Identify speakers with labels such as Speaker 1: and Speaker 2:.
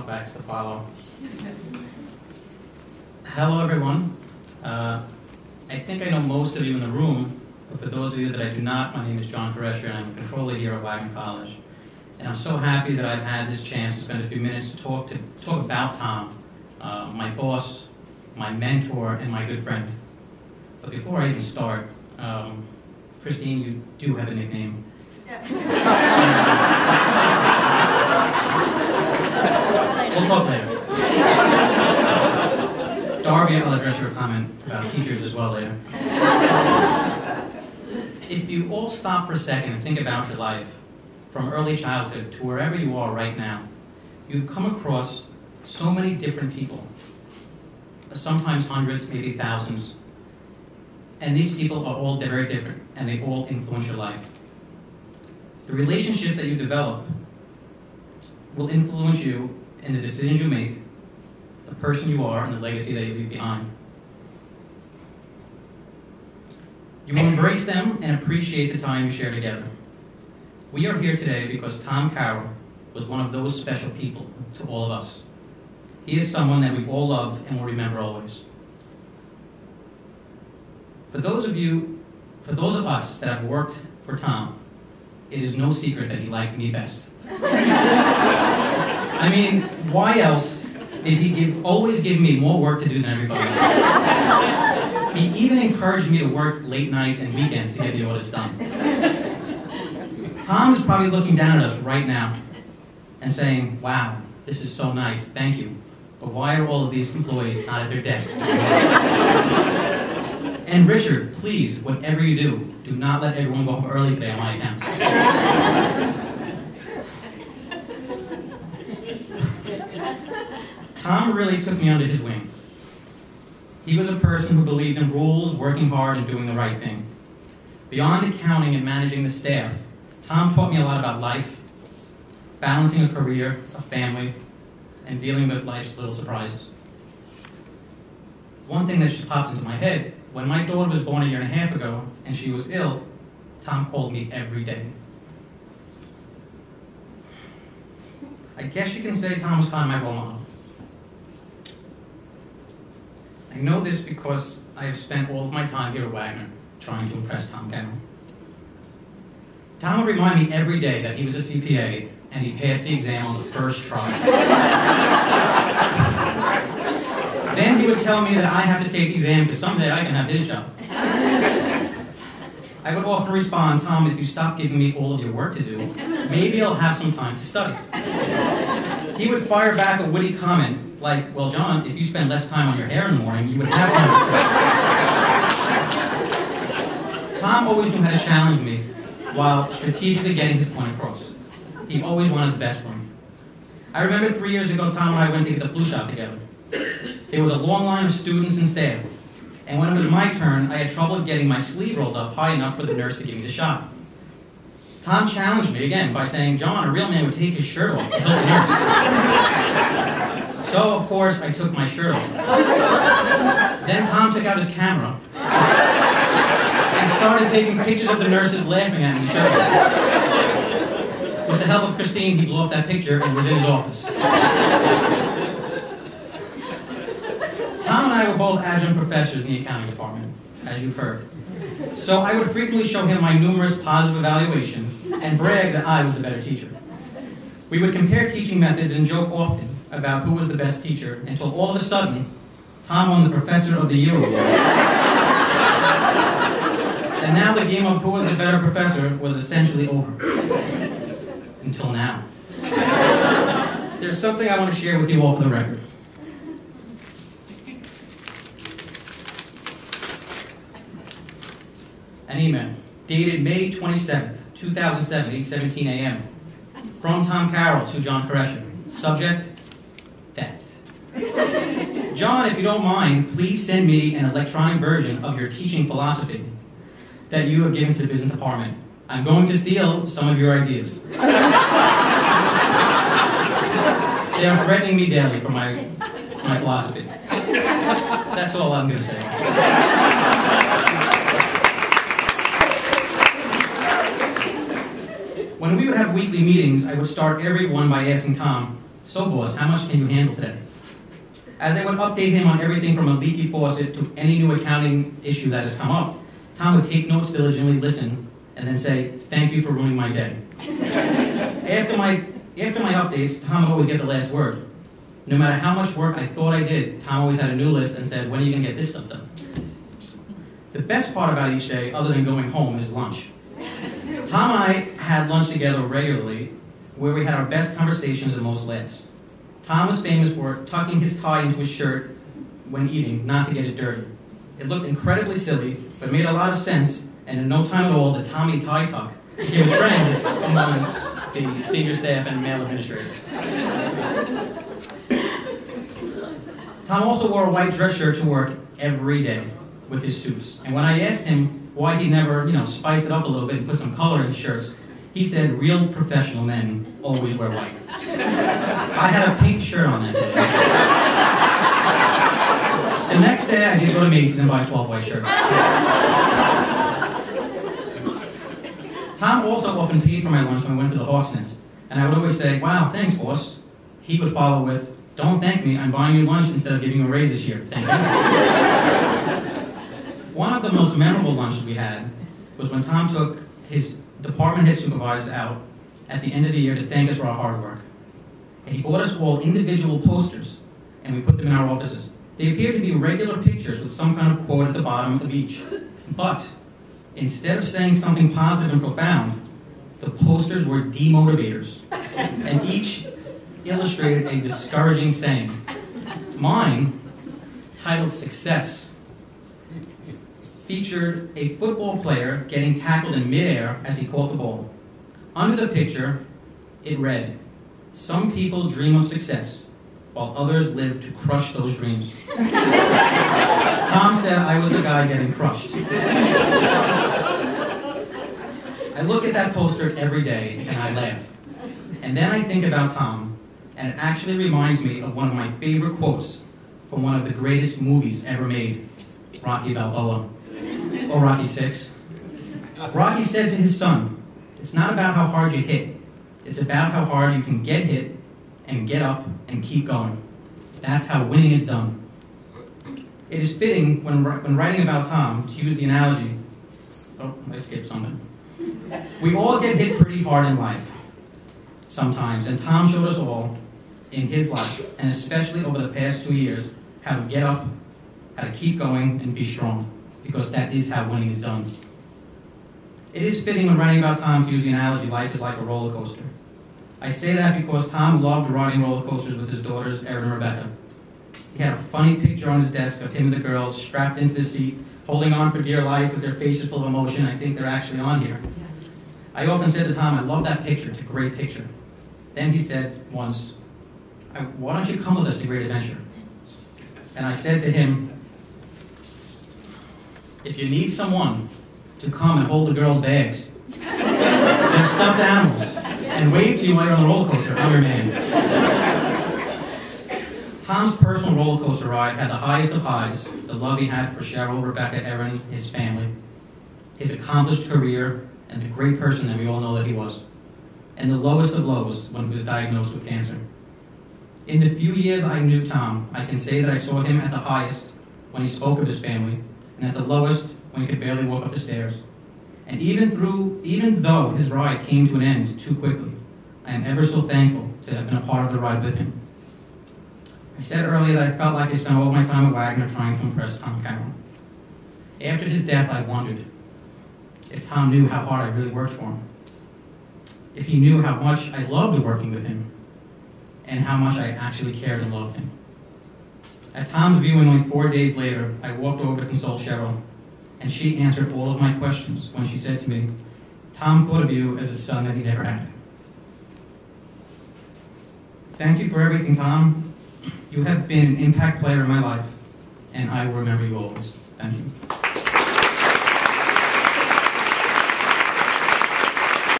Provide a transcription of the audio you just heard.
Speaker 1: talkbacks to follow. Hello, everyone. I think I know most of you in the room, but for those of you that I do not, my name is Carrescia, and I'm a controller here at Wagner College. And I'm so happy that I've had this chance to spend a few minutes to talk about Tom, my boss, my mentor, and my good friend. But before I even start, Christine, you do have a nickname. We'll talk later. Darby, I'll address your comment about teachers as well later. If you all stop for a second and think about your life, from early childhood to wherever you are right now, you've come across so many different people, sometimes hundreds, maybe thousands, and these people are all very different, and they all influence your life. The relationships that you develop will influence you in the decisions you make, the person you are, and the legacy that you leave behind. You will embrace them and appreciate the time you share together. We are here today because Tom Carroll was one of those special people to all of us. He is someone that we all love and will remember always. For those of us that have worked for Tom, it is no secret that he liked me best. I mean, why else did he always give me more work to do than everybody else? He even encouraged me to work late nights and weekends to get the audits done. Tom is probably looking down at us right now and saying, wow, this is so nice, thank you. But why are all of these employees not at their desks? And Richard, please, whatever you do not let everyone go home early today on my account. Tom really took me under his wing. He was a person who believed in rules, working hard, and doing the right thing. Beyond accounting and managing the staff, Tom taught me a lot about life, balancing a career, a family, and dealing with life's little surprises. One thing that just popped into my head, when my daughter was born 1.5 years ago and she was ill, Tom called me every day. I guess you can say Tom was kind of my role model. I know this because I have spent all of my time here at Wagner trying to impress Tom Carroll. Tom would remind me every day that he was a CPA and he passed the exam on the first try. Then he would tell me that I have to take the exam because someday I can have his job. I would often respond, Tom, if you stop giving me all of your work to do, maybe I'll have some time to study. He would fire back a witty comment like, well, John, if you spend less time on your hair in the morning, you would have time to study. Tom always knew how to challenge me while strategically getting his point across. He always wanted the best for me. I remember 3 years ago, Tom and I went to get the flu shot together. There was a long line of students and staff, and when it was my turn, I had trouble getting my sleeve rolled up high enough for the nurse to give me the shot. Tom challenged me again by saying, John, a real man would take his shirt off to help the nurse. So, of course, I took my shirt off. Then Tom took out his camera and started taking pictures of the nurses laughing at me shirtless. With the help of Christine, he blew up that picture and was in his office. Tom and I were both adjunct professors in the accounting department, as you've heard. So I would frequently show him my numerous positive evaluations and brag that I was the better teacher. We would compare teaching methods and joke often about who was the best teacher until all of a sudden, Tom won the Professor of the Year award. And now the game of who was the better professor was essentially over. Until now. There's something I want to share with you all for the record. An email dated May 27th, 2007, 8:17 a.m. from Tom Carroll to John Carrescia. Subject, theft. John, if you don't mind, please send me an electronic version of your teaching philosophy that you have given to the business department. I'm going to steal some of your ideas. They are threatening me daily for my philosophy. That's all I'm going to say. When we would have weekly meetings, I would start every one by asking Tom, "So boss, how much can you handle today?" As I would update him on everything from a leaky faucet to any new accounting issue that has come up, Tom would take notes diligently, listen, and then say, "Thank you for ruining my day." After my updates, Tom would always get the last word. No matter how much work I thought I did, Tom always had a new list and said, "When are you going to get this stuff done?" The best part about each day, other than going home, is lunch. Tom and I had lunch together regularly, where we had our best conversations and most laughs. Tom was famous for tucking his tie into his shirt when eating, not to get it dirty. It looked incredibly silly, but made a lot of sense, and in no time at all, the Tommy tie tuck became a trend among the senior staff and male administrators. Tom also wore a white dress shirt to work every day with his suits. And when I asked him why he never, spiced it up a little bit and put some color in his shirts, he said, "Real professional men always wear white." I had a pink shirt on that day. The next day, I did go to Macy's and buy 12 white shirts. Tom also often paid for my lunch when we went to the Hawk's Nest. And I would always say, "Wow, thanks, boss." He would follow with, "Don't thank me, I'm buying you lunch instead of giving you a raise this year. Thank you." One of the most memorable lunches we had was when Tom took his department head supervisors out at the end of the year to thank us for our hard work. And he bought us all individual posters, and we put them in our offices. They appeared to be regular pictures with some kind of quote at the bottom of each. But instead of saying something positive and profound, the posters were demotivators, and each illustrated a discouraging saying. Mine, titled "Success," featured a football player getting tackled in midair as he caught the ball. Under the picture, it read, "Some people dream of success, while others live to crush those dreams." Tom said I was the guy getting crushed. I look at that poster every day and I laugh. And then I think about Tom, and it actually reminds me of one of my favorite quotes from one of the greatest movies ever made, Rocky Balboa, or Rocky VI. Rocky said to his son, "It's not about how hard you hit, it's about how hard you can get hit and get up and keep going. That's how winning is done." It is fitting when writing about Tom to use the analogy, I skipped something. We all get hit pretty hard in life sometimes, and Tom showed us all in his life, and especially over the past 2 years, how to get up, how to keep going and be strong, because that is how winning is done. It is fitting when writing about Tom to use the analogy, life is like a roller coaster. I say that because Tom loved riding roller coasters with his daughters, Erin and Rebecca. He had a funny picture on his desk of him and the girls strapped into the seat, holding on for dear life with their faces full of emotion. I think they're actually on here. Yes. I often said to Tom, "I love that picture, it's a great picture." Then he said once, "Why don't you come with us to Great Adventure?" And I said to him, "If you need someone to come and hold the girls' bags, they're stuffed animals, and wave to you while you're on the roller coaster, I'm your man." Tom's personal roller coaster ride had the highest of highs, the love he had for Cheryl, Rebecca, Erin, his family, his accomplished career, and the great person that we all know that he was, and the lowest of lows when he was diagnosed with cancer. In the few years I knew Tom, I can say that I saw him at the highest when he spoke of his family, and at the lowest when he could barely walk up the stairs. And even though his ride came to an end too quickly, I am ever so thankful to have been a part of the ride with him. I said earlier that I felt like I spent all my time at Wagner trying to impress Tom Carroll. After his death, I wondered if Tom knew how hard I really worked for him, if he knew how much I loved working with him, and how much I actually cared and loved him. At Tom's viewing, only 4 days later, I walked over to console Cheryl, and she answered all of my questions when she said to me, "Tom thought of you as a son that he never had." Thank you for everything, Tom. You have been an impact player in my life, and I will remember you always. Thank you.